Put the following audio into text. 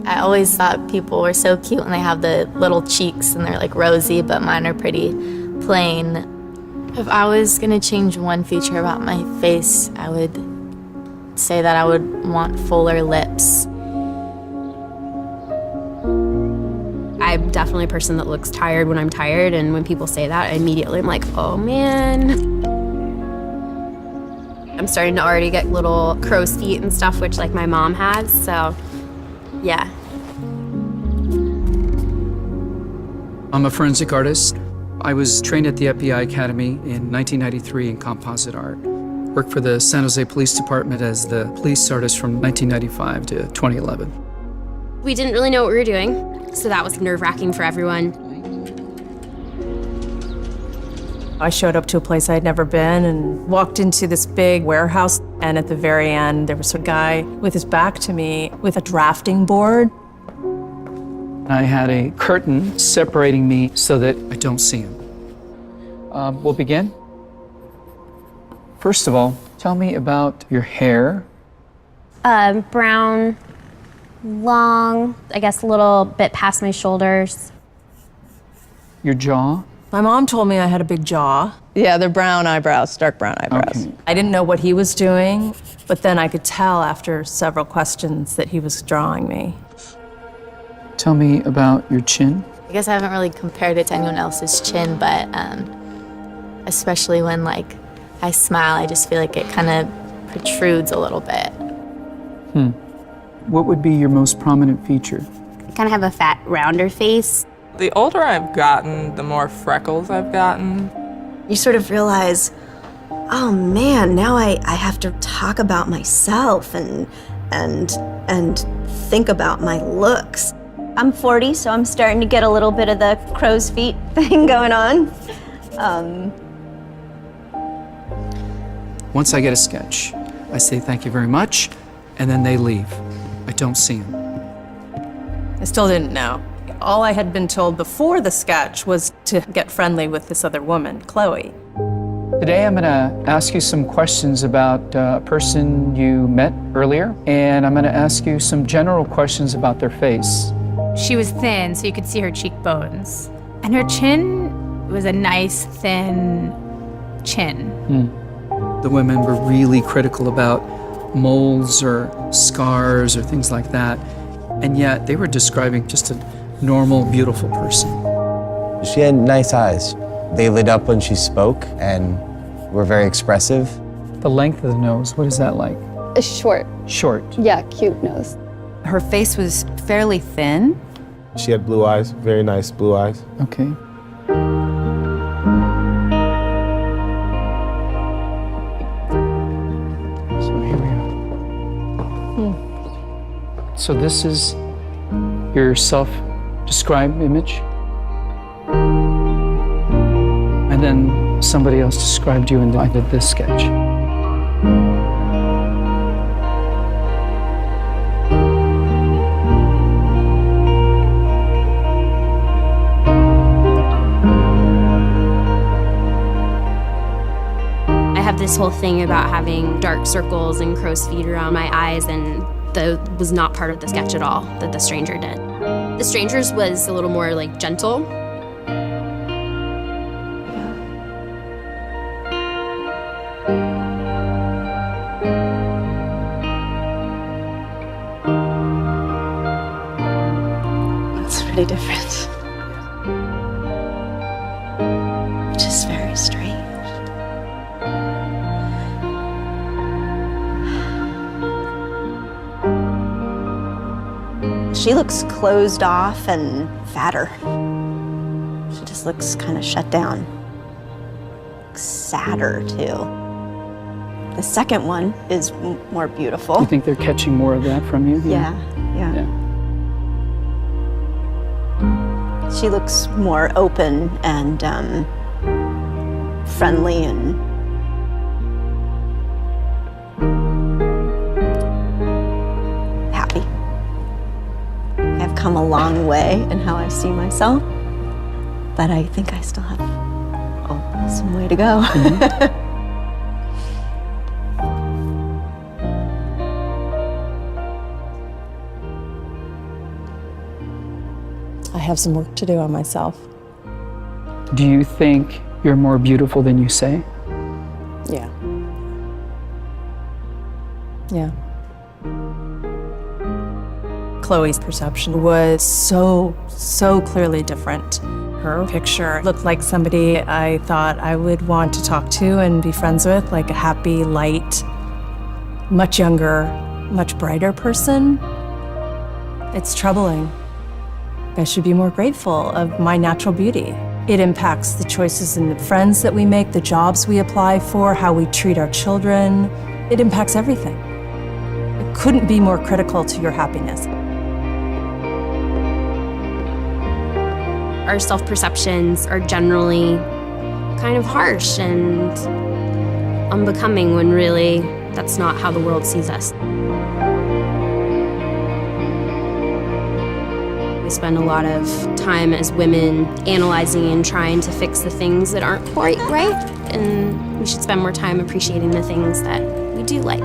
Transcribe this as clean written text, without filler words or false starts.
I always thought people were so cute when they have the little cheeks and they're like rosy, but mine are pretty plain. If I was gonna change one feature about my face, I would say that I would want fuller lips. I'm definitely a person that looks tired when I'm tired, and when people say that, I immediately am like, oh man. I'm starting to already get little crow's feet and stuff, which like my mom has, so yeah. I'm a forensic artist. I was trained at the FBI Academy in 1993 in composite art. Worked for the San Jose Police Department as the police artist from 1995 to 2011. We didn't really know what we were doing, so that was nerve-wracking for everyone. I showed up to a place I'd never been and walked into this big warehouse, and at the very end, there was a guy with his back to me with a drafting board. I had a curtain separating me so that I don't see him. We'll begin. First of all, tell me about your hair. Brown, long, I guess a little bit past my shoulders. Your jaw. My mom told me I had a big jaw. Yeah, they're brown eyebrows, dark brown eyebrows. Okay. I didn't know what he was doing, but then I could tell after several questions that he was drawing me. Tell me about your chin. I guess I haven't really compared it to anyone else's chin, but especially when like I smile, I just feel like it kind of protrudes a little bit. What would be your most prominent feature? I kind of have a fat, rounder face. The older I've gotten, the more freckles I've gotten. You sort of realize, oh man, now I have to talk about myself and think about my looks. I'm 40, so I'm starting to get a little bit of the crow's feet thing going on. Once I get a sketch, I say thank you very much, and then they leave. I don't see them. I still didn't know. All I had been told before the sketch was to get friendly with this other woman, Chloe. Today I'm gonna ask you some questions about a person you met earlier, and I'm gonna ask you some general questions about their face. She was thin, so you could see her cheekbones. And her chin was a nice, thin chin. The women were really critical about moles or scars or things like that, and yet they were describing just a normal, beautiful person. She had nice eyes. They lit up when she spoke and were very expressive. The length of the nose, what is that like? Short. Short. Yeah, cute nose. Her face was fairly thin. She had blue eyes, very nice blue eyes. Okay. So here we go. So this is your self-described image? And then somebody else described you and I did this sketch. I have this whole thing about having dark circles and crow's feet around my eyes, and that was not part of the sketch at all that the stranger did. The stranger's was a little more like gentle. It's pretty different. Which is very strange. She looks closed off and fatter. She just looks kind of shut down. Sadder, too. The second one is more beautiful. You think they're catching more of that from you? Yeah. She looks more open and friendly and happy. I've come a long way in how I see myself, but I think I still have some way to go. have some work to do on myself. Do you think you're more beautiful than you say? Yeah. Yeah. Chloe's perception was so clearly different. Her picture looked like somebody I thought I would want to talk to and be friends with, like a happy, light, much younger, much brighter person. It's troubling. I should be more grateful of my natural beauty. It impacts the choices and the friends that we make, the jobs we apply for, how we treat our children. It impacts everything. It couldn't be more critical to your happiness. Our self-perceptions are generally kind of harsh and unbecoming when really that's not how the world sees us. We spend a lot of time as women analyzing and trying to fix the things that aren't quite right, and we should spend more time appreciating the things that we do like.